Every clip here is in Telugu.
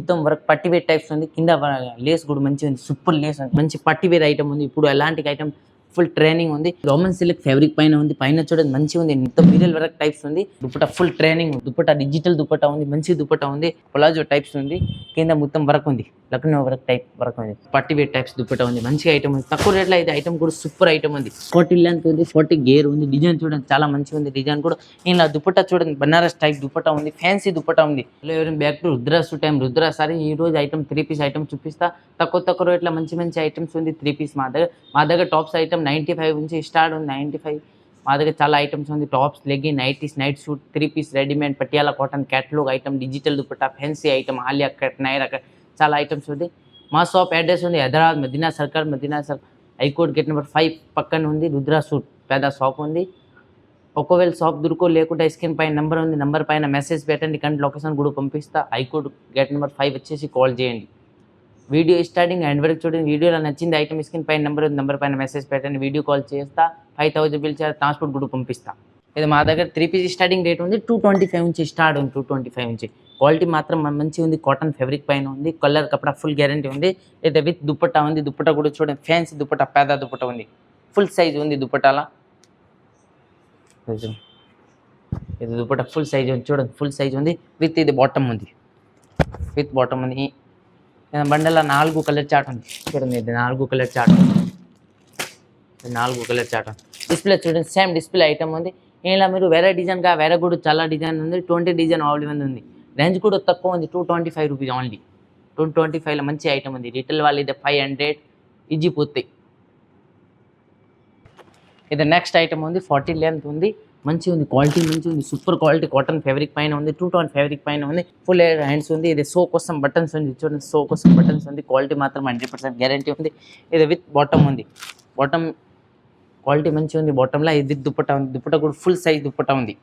మొత్తం వర్క్ పట్టి వేర్ టైప్స్ ఉంది. కింద లేస్ కూడా మంచిగా ఉంది, సూపర్ లేస్ ఉంది, మంచి పట్టి వేర్ ఐటమ్ ఉంది. ఇప్పుడు ఎలాంటి ఐటమ్ ఫుల్ ట్రైనింగ్ ఉంది. రోమన్ సిల్క్ ఫ్యాబ్రిక్ పైన ఉంది, పైన చూడండి మంచిగా ఉంది, మొత్తం మిరల్ వర్క్ టైప్స్ ఉంది. Dupatta full training, dupatta digital dupatta ఉంది, మంచి దుపట్టా ఉంది, పొలాజో టైప్స్ ఉంది, కింద మొత్తం వర్క్ ఉంది, లక్నో వర్క్ టైప్ వర్క్ ఉంది, పట్టి వేర్ టైప్స్ దుపట్టా ఉంది, మంచి ఐటమ్ ఉంది. తక్కువ రేట్లో ఇది ఐటమ్ కూడా సూపర్ ఐటమ్ ఉంది. 40 లెంత్ ఉంది, 40 గేర్ ఉంది, డిజైన్ చూడండి చాలా మంచిగా ఉంది. డిజైన్ కూడా ఇలా దుపట్టా చూడండి బనారస్ టైప్ దుపట్టా ఉంది, ఫ్యాన్సీ దుపట్టా ఉంది. Back to Rudras time Rudras sorry. ఈ రోజు ఐటమ్ 3 పీస్ ఐటమ్ చూపిస్తా. తక్కువ రేట్ల మంచి ఐటమ్స్ ఉంది. 3 పీస్ మా దగ్గర టాప్స్ ఐటమ్ 95 నుంచి స్టార్ట్ ఉంది. 95 మా దగ్గర చాలా ఐటమ్స్ ఉంది. Tops, legging, nighties, night suit, 3 piece readymade, Patiala cotton, catalogue item, digital dupatta, fancy item, Alia cut, Naira cut, చాలా ఐటమ్స్ ఉంది. మా షాప్ అడ్రస్ ఉంది హైదరాబాద్ మదీనా సర్కార్, హైకోర్ట్ గేట్ నెంబర్ 5 పక్కన ఉంది. రుద్రా సూట్ పెద్ద షాప్ ఉంది. ఒకవేళ షాప్ దొరుకో లేకుంటే స్క్రీన్ పైన నెంబర్ ఉంది, నెంబర్ పైన మెసేజ్ పెట్టండి, కంటి లొకేషన్ కూడా పంపిస్తా. హైకోర్ట్ గేట్ నెంబర్ 5 వచ్చేసి కాల్ చేయండి. వీడియో స్టార్టింగ్ అండ్ వరకు చూడండి. వీడియోలో నచ్చింది ఐటమ్ స్క్రీన్ పైన నెంబర్ ఉంది, నెంబర్ పైన మెసేజ్ పెట్టండి, వీడియో కాల్ చేస్తా. 5000 బిల్ చేయాలి, ట్రాన్స్పోర్ట్ కూడా పంపిస్తా. ఇది మా దగ్గర 3 పీస్ స్టార్టింగ్ రేట్ ఉంది 225 నుంచి స్టార్ట్ ఉంది. 225 నుంచి క్వాలిటీ మాత్రం మంచిగా ఉంది. కాటన్ ఫ్యాబ్రిక్ పైన ఉంది, కలర్ కపడా ఫుల్ గ్యారంటీ ఉంది. ఇది విత్ దుపట్టా ఉంది. దుపట్టా కూడా చూడండి ఫ్యాన్సీ దుపట్టా, పేద దుపట్టా ఉంది, ఫుల్ సైజ్ ఉంది దుపట్టాలా. ఇది దుపట్టా ఫుల్ సైజ్ ఉంది, చూడండి ఫుల్ సైజ్ ఉంది. విత్ ఇది బాటమ్ ఉంది, విత్ బాటమ్ ఉంది. బండల 4 కలర్ చార్ట్ ఉంది, చూడండి ఇది 4 కలర్ చార్ట్ ఉంది, 4 కలర్ చార్ట్ ఉంది. డిస్ప్లే చూడండి సేమ్ డిస్ప్లే ఐటమ్ ఉంది. ఇలా మీరు వేరే డిజైన్గా వేరే కూడా చాలా డిజైన్ ఉంది. 20 డిజైన్ అవైలబుల్ ఉంది. రేంజ్ కూడా తక్కువ ఉంది, 225 రూపీస్ ఓన్లీ. 225లో మంచి ఐటమ్ ఉంది. రిటైల్ వాళ్ళు ఇది 500 ఈజీ పోతాయి. ఇది నెక్స్ట్ ఐటమ్ ఉంది, 40 లెంత్ ఉంది, మంచిగా ఉంది, క్వాలిటీ మంచిగా ఉంది, సూపర్ క్వాలిటీ కాటన్ ఫ్యాబ్రిక్ పైన ఉంది, 2 టోన్ ఫ్యాబ్రిక్ పైన ఉంది, ఫుల్ హ్యాండ్స్ ఉంది. ఇది సో కోసం బటన్స్ ఉంది, చూడండి సో కోసం బటన్స్ ఉంది. క్వాలిటీ మాత్రం 100% గ్యారంటీ ఉంది. ఇది విత్ బాటమ్ ఉంది, బాటమ్ క్వాలిటీ మంచిగా ఉంది. బాటంలో ఇది విత్ దుపట్టా ఉంది. దుపట్టా కూడా ఫుల్ సైజ్ దుపట్టా ఉంది,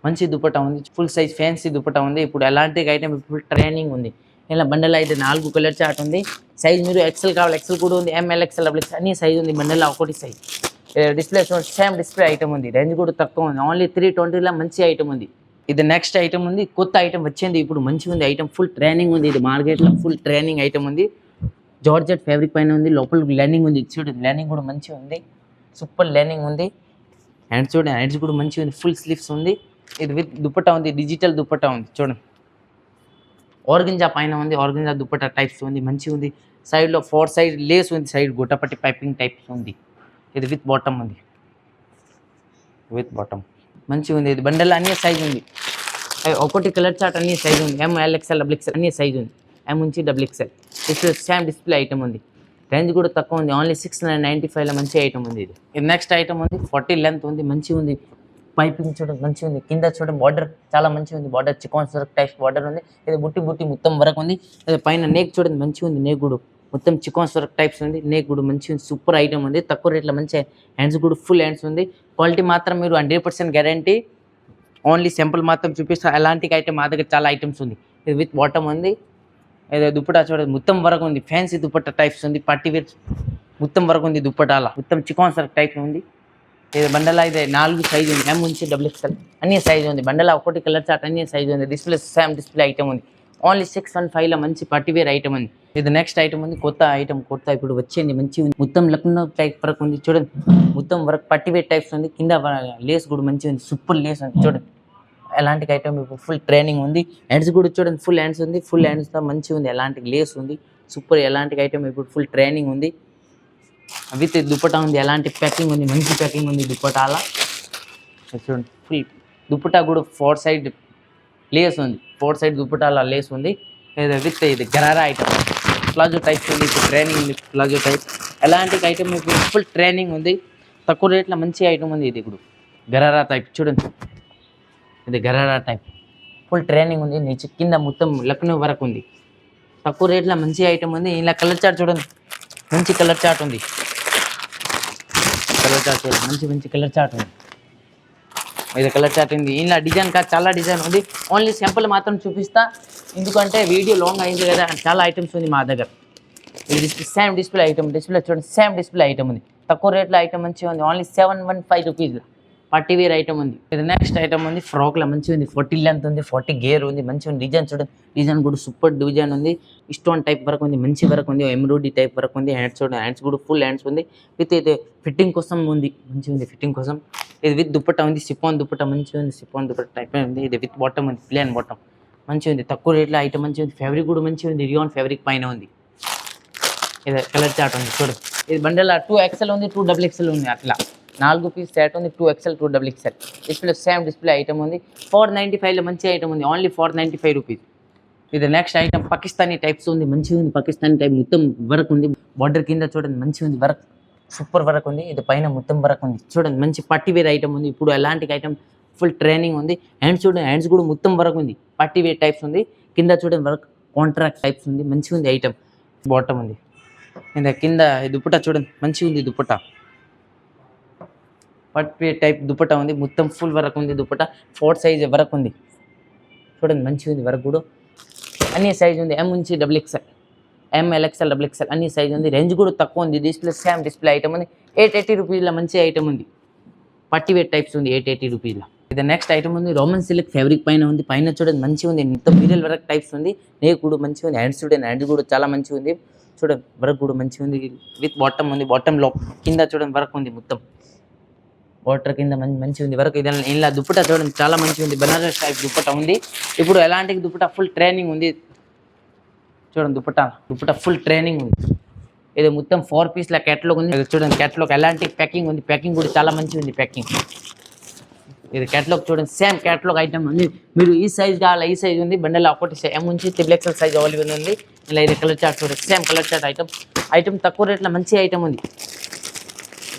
మంచి దుపట్టా ఉంది, ఫుల్ సైజ్ ఫ్యాన్సీ దుపట్టా ఉంది. ఇప్పుడు ఎలాంటి ఐటమ్ ఫుల్ ట్రైనింగ్ ఉంది. ఇలా బండల్ అయితే 4 కలర్ చార్ట్ ఉంది. సైజ్ మీరు ఎక్సెల్ కావాలి ఎక్సెల్ కూడా ఉంది, ఎంఎల్ ఎక్సెల్ డబుల్ ఎక్సెల్ అన్ని సైజ్ ఉంది. బండల్లో ఒకటి size. Display same display item ఉంది. రేంజ్ కూడా తక్కువ ఉంది, ఓన్లీ 320లో మంచి ఐటమ్ ఉంది. ఇది నెక్స్ట్ ఐటమ్ ఉంది, కొత్త ఐటమ్ వచ్చింది ఇప్పుడు, మంచిగా ఉంది ఐటమ్, ఫుల్ ట్రైనింగ్ ఉంది. ఇది మార్కెట్లో ఫుల్ ట్రైనింగ్ ఐటమ్ ఉంది. జార్జెట్ ఫ్యాబ్రిక్ పైన ఉంది, లోపల లైనింగ్ ఉంది. చూడండి లైనింగ్ కూడా మంచిగా ఉంది, సూపర్ లైనింగ్ ఉంది. హ్యాండ్స్ చూడండి, హ్యాండ్స్ కూడా మంచిగా ఉంది, ఫుల్ స్లీవ్స్ ఉంది. ఇది విత్ దుపట్టా ఉంది, డిజిటల్ దుపట్టా ఉంది. చూడండి ఆర్గంజా పైన ఉంది, ఆర్గంజా దుపట్టా టైప్స్ ఉంది, మంచిగా ఉంది. సైడ్లో 4 సైడ్ లేస్ ఉంది, సైడ్ గుట్టపట్టి పైపింగ్ టైప్స్ ఉంది. ఇది విత్ బాటమ్ ఉంది, విత్ బాటమ్ మంచిగా ఉంది. ఇది బండల్ అన్ని సైజ్ ఉంది. ఒకటి కలర్ చార్ట్ అన్ని సైజ్ ఉంది. ఎంఎల్ ఎక్స్ఎల్ డబుల్ ఎక్స్ఎల్ అన్ని సైజ్ ఉంది, ఎం నుంచి double XL. Display same display item ఉంది. రేంజ్ కూడా తక్కువ ఉంది, ఓన్లీ 695లో మంచి ఐటమ్ ఉంది. ఇది నెక్స్ట్ ఐటమ్ ఉంది, 40 లెంత్ ఉంది, మంచిగా ఉంది. పైపింగ్ చూడండి మంచిగా ఉంది. కింద చూడండి బార్డర్ చాలా మంచిగా ఉంది, border chicken work type border ఉంది. ఇది బుట్టి మొత్తం వరకు ఉంది. పైన నేక్ చూడండి మంచిగా ఉంది, నేక్ కూడా మొత్తం చికాన్ వర్క్ టైప్స్ ఉంది. నేక్ కూడా మంచిగా ఉంది, సూపర్ ఐటమ్ ఉంది. తక్కువ రేట్లో మంచి హ్యాండ్స్ కూడా ఫుల్ హ్యాండ్స్ ఉంది. క్వాలిటీ మాత్రం మీరు 100% గ్యారంటీ. ఓన్లీ సింపుల్ మాత్రం చూపిస్తా. ఎలాంటి ఐటమ్ మా దగ్గర చాలా ఐటమ్స్ ఉంది. ఇది విత్ బాటమ్ ఉంది. ఏదో దుపట్టా చూడండి మొత్తం వరకు ఉంది, ఫ్యాన్సీ దుపట్టా టైప్స్ ఉంది, పట్టి వేర్ మొత్తం వరకు ఉంది. దుపట్టాల మొత్తం చికాన్ వర్క్ టైప్ ఉంది. ఇది బండల ఇది 4 సైజ్ ఉంది, ఎం నుంచి డబుల్ ఎక్స్ఎల్ అన్ని సైజ్ ఉంది. బండల ఒకటి కలర్ చార్ట్ అన్ని సైజ్ ఉంది. డిస్ప్లే సేమ్ డిస్ప్లే ఐటమ్ ఉంది, ఓన్లీ 615లో మంచి పట్టి వేర్ ఐటమ్ ఉంది. ఇది నెక్స్ట్ ఐటమ్ ఉంది, కొత్త ఐటమ్, కొత్త ఇప్పుడు వచ్చింది, మంచిగా ఉంది. మొత్తం లక్నో టైప్ వరకు ఉంది, చూడండి మొత్తం వర్క్ పట్టి వేర్ టైప్స్ ఉంది. కింద లేస్ కూడా మంచిగా ఉంది, సూపర్ లేస్ ఉంది. చూడండి ఎలాంటి ఐటమ్ ఇప్పుడు ఫుల్ ట్రైనింగ్ ఉంది. హ్యాండ్స్ కూడా చూడండి ఫుల్ హ్యాండ్స్ ఉంది, ఫుల్ హ్యాండ్స్తో మంచిగా ఉంది. ఎలాంటి లేస్ ఉంది, సూపర్ ఎలాంటి ఐటమ్ ఇప్పుడు ఫుల్ ట్రైనింగ్ ఉంది. విత్ దుపట్టా ఉంది, ఎలాంటి ప్యాకింగ్ ఉంది, మంచి ప్యాకింగ్ ఉంది దుపట్టాల. చూడండి ఫుల్ దుపట్టా కూడా 4 సైడ్ లేస్ ఉంది, 4 సైడ్ దుపట్టాల లేస్ ఉంది. విత్ ఇది గరారా ఐటమ్, ప్లాజో టైప్స్ ఉంది. ఇప్పుడు ట్రైనింగ్ ఉంది, ప్లాజో టైప్ ఎలాంటి ఐటమ్ ఇప్పుడు ఫుల్ ట్రైనింగ్ ఉంది. తక్కువ రేట్లో మంచి ఐటమ్ ఉంది. ఇది ఇప్పుడు గరారా టైప్ చూడండి, ఇది గరారా టైప్ ఫుల్ ట్రైనింగ్ ఉంది. నీచు కింద మొత్తం లక్నో వరకు ఉంది. తక్కువ రేట్లో మంచి ఐటమ్ ఉంది. ఇలా కలర్ చార్ట్ చూడండి, మంచి కలర్ చార్ట్ ఉంది. కలర్ చార్ట్ చూడండి, మంచి కలర్ చార్ట్ ఉంది. ఇది కలర్ చార్ట్ ఉంది. ఇలా డిజైన్ కాదు చాలా డిజైన్ ఉంది. ఓన్లీ సింపుల్ మాత్రం చూపిస్తా, ఎందుకంటే వీడియో లాంగ్ అయింది కదా. చాలా ఐటమ్స్ ఉంది మా దగ్గర. ఇది సేమ్ డిస్ప్లే ఐటమ్, డిస్ప్లే చూడండి సేమ్ డిస్ప్లే ఐటమ్ ఉంది. తక్కువ రేట్లో ఐటమ్ మంచిగా ఉంది, only 715 rupees. Party wear item ఉంది. ఇది నెక్స్ట్ ఐటమ్ ఉంది ఫ్రాక్లో మంచిగా ఉంది, 40 లెంత్ ఉంది, 40 గేర్ ఉంది, మంచిగా ఉంది. డిజైన్ చూడండి, డిజైన్ కూడా సూపర్ డిజైన్ ఉంది, స్టోన్ టైప్ వర్క్ ఉంది, మంచి వర్క్ ఉంది, ఎంబ్రాయిడరీ టైప్ వర్క్ ఉంది. హ్యాండ్స్ చూడండి, హ్యాండ్స్ కూడా ఫుల్ హ్యాండ్స్ ఉంది, విత్ ఇది ఫిట్టింగ్ కోసం ఉంది, మంచిగా ఉంది ఫిట్టింగ్ కోసం. ఇది విత్ దుప్పట్టా ఉంది, సిఫాన్ దుప్పట్టా మంచిగా ఉంది, సిఫాన్ దుప్పట్టా టైప్ ఉంది. ఇది విత్ బాటమ్ ఉంది, ప్లేన్ బాటమ్ మంచిగా ఉంది, తక్కువ రేట్లో ఐటమ్ మంచిగా ఉంది. ఫ్యాబ్రిక్ కూడా మంచిగా ఉంది, రియాన్ ఫ్యాబ్రిక్ పైన ఉంది. ఇది కలర్ చార్ట్ ఉంది చూడండి. ఇది బండల్ 2XL ఉంది, 2XXL ఉంది, అట్లా 4 పీస్ సెట్ ఉంది, 2XL 2XXL. Display same display item ఉంది, 495లో మంచి ఐటమ్ ఉంది, ఓన్లీ 495 రూపీస్. ఇది నెక్స్ట్ ఐటమ్ పాకిస్తానీ టైప్స్ ఉంది, మంచిగా ఉంది, పాకిస్తానీ టైప్ మొత్తం వర్క్ ఉంది. బార్డర్ కింద చూడండి మంచిగా ఉంది వర్క్, సూపర్ వర్క్ ఉంది. ఇది పైన మొత్తం వర్క్ ఉంది చూడండి, మంచి పార్టీ వేర్ ఐటమ్ ఉంది. ఇప్పుడు ఎలాంటి ఐటమ్ ఫుల్ ట్రైనింగ్ ఉంది. హ్యాండ్స్ చూడండి, హ్యాండ్స్ కూడా మొత్తం వర్క్ ఉంది, పార్టీ వేర్ టైప్స్ ఉంది. కింద చూడండి వర్క్ కాంట్రాక్ట్ టైప్స్ ఉంది, మంచిగా ఉంది ఐటమ్. బాటమ్ ఉంది, ఇది కింద దుప్పటా చూడండి మంచిగా ఉంది, దుప్పటా పట్టు టైప్ దుప్పటా ఉంది, మొత్తం ఫుల్ వర్క్ ఉంది. దుప్పటా 4 సైజ్ వర్క్ ఉంది చూడండి, మంచిగా ఉంది వర్క్ కూడా. అన్ని సైజ్ ఉంది, M నుంచి XXL, M, LXL, XXL అన్ని సైజ్ ఉంది. రేంజ్ కూడా తక్కువ ఉంది. డిస్ప్లే సేమ్ డిస్ప్లే ఐటమ్ ఉంది, 880 రూపీస్లో మంచి ఐటమ్ ఉంది. పట్టి వేర్ టైప్స్ ఉంది, 880 రూపీస్లో. ఇది నెక్స్ట్ ఐటమ్ ఉంది, రోమన్ సిల్క్ ఫ్యాబ్రిక్ పైన ఉంది. పైన చూడండి మంచిగా ఉంది, మొత్తం మిరల్ వర్క్ టైప్స్ ఉంది. నేక్ కూడా మంచిగా ఉంది. హ్యాండ్స్ చూడండి, హ్యాండ్స్ కూడా చాలా మంచిగా ఉంది చూడండి, వర్క్ కూడా మంచిగా ఉంది. విత్ బాటమ్ ఉంది, బాటంలో కింద చూడండి వర్క్ ఉంది, మొత్తం వాటర్ కింద మంచిగా ఉంది వర్క్. ఇది ఇలా దుప్పటా చూడండి చాలా మంచిగా ఉంది, బనారస్ టైప్ దుప్పటా ఉంది. ఇప్పుడు ఎలాంటి దుప్పటా ఫుల్ ట్రైనింగ్ ఉంది చూడండి, దుప్పటా ఫుల్ ట్రైనింగ్ ఉంది. ఇది మొత్తం 4 పీస్ల క్యాటలాగ్ ఉంది. ఇది చూడండి క్యాటలాగ్ ఎలాంటి ప్యాకింగ్ ఉంది, ప్యాకింగ్ కూడా చాలా మంచిగా ఉంది ప్యాకింగ్. ఇది క్యాటలాగ్ చూడండి, సేమ్ క్యాటలాగ్ ఐటమ్ ఉంది. మీరు ఈ సైజ్ కావాలా, ఈ సైజ్ ఉంది. బండల్ ఒకటి M నుంచి XXL సైజ్ అవైలబుల్ ఉంది. ఇలా ఇది కలర్ చార్ట్ చూడండి, సేమ్ కలర్ చార్ట్ ఐటమ్ తక్కువ రేట్లో మంచి ఐటమ్ ఉంది.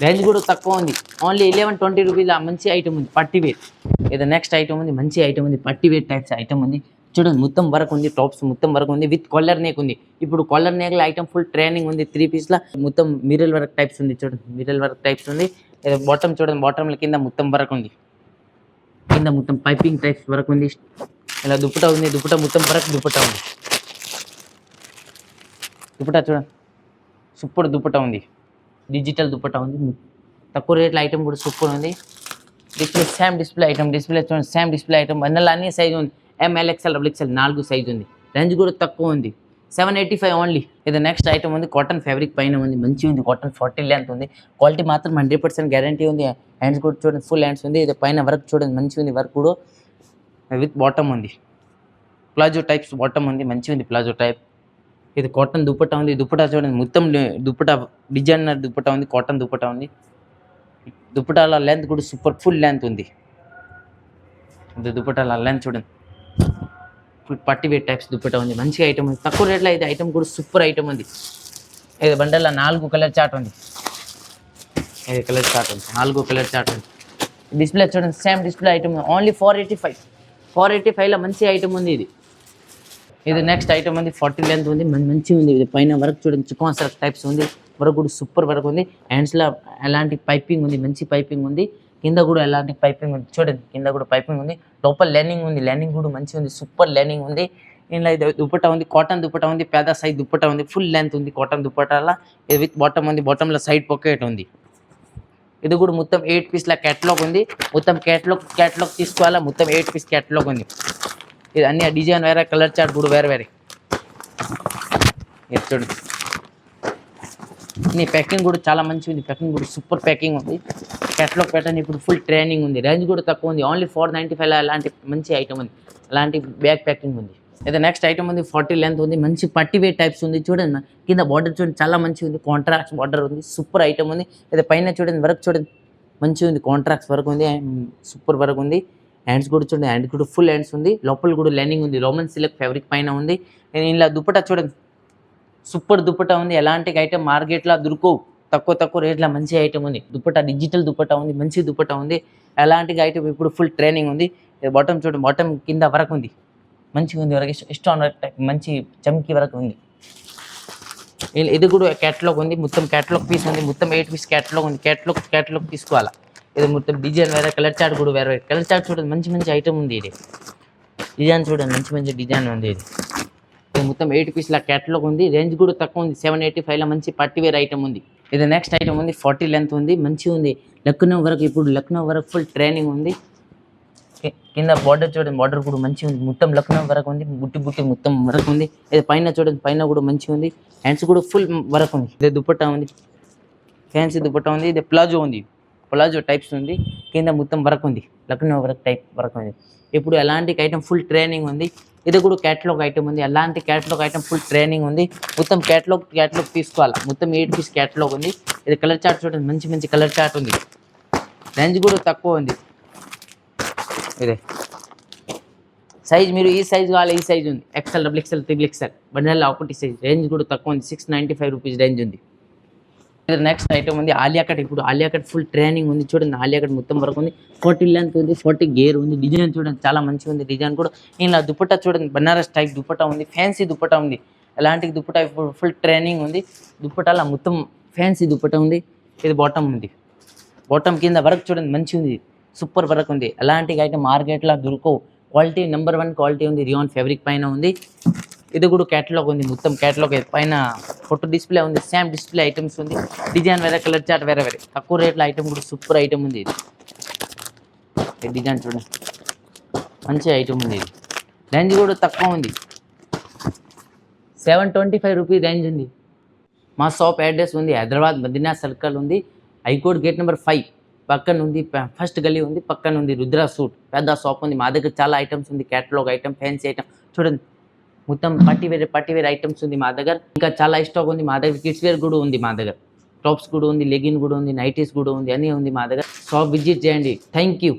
రేంజ్ కూడా తక్కువ ఉంది, ఓన్లీ 1120 రూపీస్ మంచి ఐటమ్ ఉంది, పట్టి వేర్. ఇది నెక్స్ట్ ఐటమ్ ఉంది, మంచి ఐటమ్ ఉంది, పట్టి వేర్ టైప్స్ ఐటమ్ ఉంది చూడండి, మొత్తం వర్క్ ఉంది, టాప్స్ మొత్తం వర్క్ ఉంది, విత్ కాలర్ నెక్ ఉంది. ఇప్పుడు కాలర్ నెక్ల ఐటమ్ ఫుల్ ట్రైనింగ్ ఉంది, 3 పీస్ల మొత్తం మిరల్ వర్క్ టైప్స్ ఉంది చూడండి, మిరల్ వర్క్ టైప్స్ ఉంది. బాటమ్ చూడండి, బాటమ్ కింద మొత్తం వర్క్ ఉంది, కింద మొత్తం పైపింగ్ టైప్స్ వర్క్ ఉంది. ఇలా దుప్పటా ఉంది, దుప్పటా మొత్తం వర్క్ దుప్పటా ఉంది. దుప్పటా చూడండి, సూపర్ దుప్పటా ఉంది, డిజిటల్ దుప్పటా ఉంది, తక్కువ రేట్ల ఐటమ్ కూడా సూపర్ ఉంది. Display same display item, display చూడండి సేమ్ డిస్ప్లే ఐటమ్. అందులో అన్ని సైజ్ ఉంది, M, LXL, XXL 4 సైజ్ ఉంది. రేంజ్ కూడా తక్కువ ఉంది, 785 ఓన్లీ. ఇది నెక్స్ట్ ఐటమ్ ఉంది, కాటన్ ఫ్యాబ్రిక్ పైన ఉంది, మంచిగా ఉంది. కాటన్ 40 లెంత్ ఉంది, క్వాలిటీ మాత్రం 100% గ్యారంటీ ఉంది. హ్యాండ్స్ కూడా చూడండి ఫుల్ హ్యాండ్స్ ఉంది. ఇది పైన వర్క్ చూడండి మంచిగా ఉంది, వర్క్ కూడా విత్ బాటమ్ ఉంది, ప్లాజో టైప్స్ బాటమ్ ఉంది, మంచిగా ఉంది ప్లాజో టైప్. ఇది కాటన్ దుప్పటా ఉంది, దుప్పటా చూడండి మొత్తం దుప్పటా డిజైనర్ దుప్పటా ఉంది, కాటన్ దుప్పటా ఉంది. దుప్పటాల లెంత్ కూడా సూపర్ ఫుల్ లెంత్ ఉంది. ఇది దుప్పటాల లెంత్ చూడండి, ఫుల్ పట్టి వేర్ టైప్స్ దుప్పటా ఉంది, మంచిగా ఐటమ్ ఉంది, తక్కువ రేట్లో. ఇది ఐటమ్ కూడా సూపర్ ఐటమ్ ఉంది. ఇది బండల్లో 4 కలర్ చార్ట్ ఉంది, ఇది కలర్ చార్ట్ ఉంది, 4 కలర్ చార్ట్ ఉంది. డిస్ప్లే చూడండి సేమ్ డిస్ప్లే ఐటమ్ ఉంది, ఓన్లీ 485లో మంచి ఐటమ్ ఉంది. ఇది నెక్స్ట్ ఐటమ్ ఉంది, 40 లెంత్ ఉంది, మంచిగా ఉంది. ఇది పైన వర్క్ చూడండి, చికాన్ సర్క్ టైప్స్ ఉంది, వర్క్ కూడా సూపర్ వర్క్ ఉంది. హ్యాండ్స్లో ఎలాంటి పైపింగ్ ఉంది, మంచి పైపింగ్ ఉంది. కింద కూడా ఎలాంటి పైపింగ్ ఉంది చూడండి, కింద కూడా పైపింగ్ ఉంది. లోపల లైనింగ్ ఉంది, లైనింగ్ కూడా మంచిగా ఉంది, సూపర్ లైనింగ్ ఉంది. ఇలా ఇది దుప్పటా ఉంది, కాటన్ దుప్పటా ఉంది, పెద్ద సైజ్ దుప్పటా ఉంది, ఫుల్ లెంత్ ఉంది. కాటన్ దుప్పటాల ఇది విత్ బాటమ్ ఉంది, బాటంలో సైడ్ పాకెట్ ఉంది. ఇది కూడా మొత్తం 8 పీస్ల క్యాటలాగ్ ఉంది. మొత్తం క్యాటలాగ్ తీసుకోవాలా, మొత్తం 8 పీస్ క్యాటలాగ్ ఉంది. ఇది అన్ని డిజైన్ వేరే, కలర్ చార్ట్ కూడా వేరే. ఇది చూడండి, నీ ప్యాకింగ్ కూడా చాలా మంచిగా ఉంది, ప్యాకింగ్ కూడా సూపర్ ప్యాకింగ్ ఉంది. క్యాటలాగ్ ప్యాటర్న్ ఇప్పుడు ఫుల్ ట్రైనింగ్ ఉంది, రేంజ్ కూడా తక్కువ ఉంది, ఓన్లీ 495లో అలాంటి మంచి ఐటమ్ ఉంది, అలాంటి బ్యాగ్ ప్యాకింగ్ ఉంది. ఇది నెక్స్ట్ ఐటమ్ ఉంది, 40 లెంత్ ఉంది, మంచి పట్టి వేర్ టైప్స్ ఉంది చూడండి. కింద బార్డర్ చూడండి చాలా మంచిగా ఉంది, కాంట్రాక్ట్స్ బార్డర్ ఉంది, సూపర్ ఐటమ్ ఉంది. ఇది పైన చూడండి వర్క్ చూడండి మంచిగా ఉంది, కాంట్రాక్ట్స్ వర్క్ ఉంది, సూపర్ వర్క్ ఉంది. హ్యాండ్స్ కూడా చూడండి, హ్యాండ్ కూడా ఫుల్ హ్యాండ్స్ ఉంది, లోపల కూడా లైనింగ్ ఉంది, రోమన్ సిల్క్ ఫ్యాబ్రిక్ పైన ఉంది. ఇలా దుప్పటా చూడండి, సూపర్ దుప్పటా ఉంది, ఎలాంటి ఐటమ్ మార్కెట్లో దొరకవు, తక్కువ రేట్లో మంచి ఐటమ్ ఉంది. దుప్పటా డిజిటల్ దుప్పటా ఉంది, మంచి దుప్పటా ఉంది, ఎలాంటి ఐటమ్ ఇప్పుడు ఫుల్ ట్రైనింగ్ ఉంది. బాటమ్ చూడండి, బాటమ్ కింద వర్క్ ఉంది, మంచిగా ఉంది, వరకు స్టోన్ వర్క్ టైప్ మంచి చమ్కీ వరకు ఉంది. ఇది కూడా క్యాటలాగ్ ఉంది, మొత్తం క్యాటలాగ్ పీస్ ఉంది, మొత్తం 8 పీస్ క్యాటలాగ్ ఉంది. క్యాటలాగ్ తీసుకోవాలా. ఇది మొత్తం డిజైన్ వేరే, కలర్ చార్ట్ కూడా వేరే. కలర్ చార్ట్ చూడండి మంచి ఐటమ్ ఉంది. ఇది డిజైన్ చూడండి మంచి డిజైన్ ఉంది. ఇది మొత్తం 8 పీస్ల క్యాటలాగ్ ఉంది, రేంజ్ కూడా తక్కువ ఉంది, 785లో మంచి పట్టి వేర్ ఐటమ్ ఉంది. ఇది నెక్స్ట్ ఐటమ్ ఉంది 40 లెంత్ ఉంది, మంచిగా ఉంది. లక్నో వరకు, ఇప్పుడు లక్నో వరకు ఫుల్ ట్రైనింగ్ ఉంది. కింద బార్డర్ చూడండి, బార్డర్ కూడా మంచిగా ఉంది. మొత్తం లక్నో వరకు ఉంది, బుట్టి బుట్టి మొత్తం వరకు ఉంది. ఇది పైన చూడండి, పైన కూడా మంచిగా ఉంది. హ్యాండ్స్ కూడా ఫుల్ వరకు ఉంది. ఇది దుపట్టా ఉంది, ఫ్యాన్సీ దుపట్టా ఉంది. ఇది ప్లాజో ఉంది, ప్లాజో టైప్స్ ఉంది. కింద మొత్తం వరకు ఉంది, లక్నో వరకు టైప్ వరకు ఉంది. ఇప్పుడు ఎలాంటి ఐటమ్ ఫుల్ ట్రైనింగ్ ఉంది. ఇది కూడా క్యాటలాగ్ ఐటమ్ ఉంది. అలాంటి క్యాటలాగ్ ఐటమ్ ఫుల్ ట్రైనింగ్ ఉంది. మొత్తం క్యాటలాగ్ తీసుకోవాలి. మొత్తం 8 పీస్ క్యాటలాగ్ ఉంది. ఇది కలర్ చార్ట్ చూడండి, మంచి మంచి కలర్ చార్ట్ ఉంది. రేంజ్ కూడా తక్కువ ఉంది. ఇదే సైజ్, మీరు ఈ సైజ్ కావాలి, ఈ సైజ్ ఉంది. XL, XXL, XXL బండిల్లో ఒకటి సైజ్. రేంజ్ కూడా తక్కువ ఉంది, 695 రూపీస్ రేంజ్ ఉంది. ఇది నెక్స్ట్ ఐటమ్ ఉంది ఆలియా కట్. ఇప్పుడు ఆలియా కట్ ఫుల్ ట్రైనింగ్ ఉంది. చూడండి ఆలియా కట్ మొత్తం వరకు ఉంది. 40 లెంత్ ఉంది, 40 గేర్ ఉంది. డిజైన్ చూడండి చాలా మంచిగా ఉంది. డిజైన్ కూడా ఇలా దుపట్టా చూడండి, బనారస్ టైప్ దుపట్టా ఉంది. ఫ్యాన్సీ దుపట్టా ఉంది. ఎలాంటి దుపట్టా ఇప్పుడు ఫుల్ ట్రైనింగ్ ఉంది. దుపట్టాల మొత్తం ఫ్యాన్సీ దుపట్టా ఉంది. ఇది బాటమ్ ఉంది. బాటమ్ కింద వర్క్ చూడండి మంచిగా ఉంది, సూపర్ వర్క్ ఉంది. అలాంటి ఐటమ్ మార్కెట్లో దొరకవు. క్వాలిటీ నెంబర్ 1 క్వాలిటీ ఉంది. రియాన్ ఫ్యాబ్రిక్ పైన ఉంది. ఇది కూడా క్యాటలాగ్ ఉంది, మొత్తం క్యాటలాగ్. పైన ఫోటో డిస్ప్లే ఉంది, సేమ్ డిస్ప్లే ఐటమ్స్ ఉంది. డిజైన్ వేరే, కలర్ చార్ట్ వేరే వేరే. తక్కువ రేట్లో ఐటమ్ కూడా సూపర్ ఐటమ్ ఉంది. ఇది డిజైన్ చూడండి, మంచి ఐటమ్ ఉంది. ఇది రేంజ్ కూడా తక్కువ ఉంది, 725 రూపీస్ రేంజ్ ఉంది. మా షాప్ అడ్రస్ ఉంది హైదరాబాద్ మదీనా సర్కిల్ ఉంది, హైకోర్ట్ గేట్ నెంబర్ 5 పక్కన ఉంది. ఫస్ట్ గల్లీ ఉంది, పక్కన ఉంది రుద్ర సూట్ పెద్ద షాప్ ఉంది. మా దగ్గర చాలా ఐటమ్స్ ఉంది, క్యాటలాగ్ ఐటమ్, ఫ్యాన్సీ ఐటమ్ చూడండి. మొత్తం పార్టీ వేర్ ఐటమ్స్ ఉంది మా దగ్గర. ఇంకా చాలా స్టాక్ ఉంది మా దగ్గర. కిడ్స్ వేర్ కూడా ఉంది మా దగ్గర. టాప్స్ కూడా ఉంది, లెగిన్ కూడా ఉంది, నైటీస్ కూడా ఉంది, అన్నీ ఉంది మా దగ్గర. షాప్ విజిట్ చేయండి. Thank you.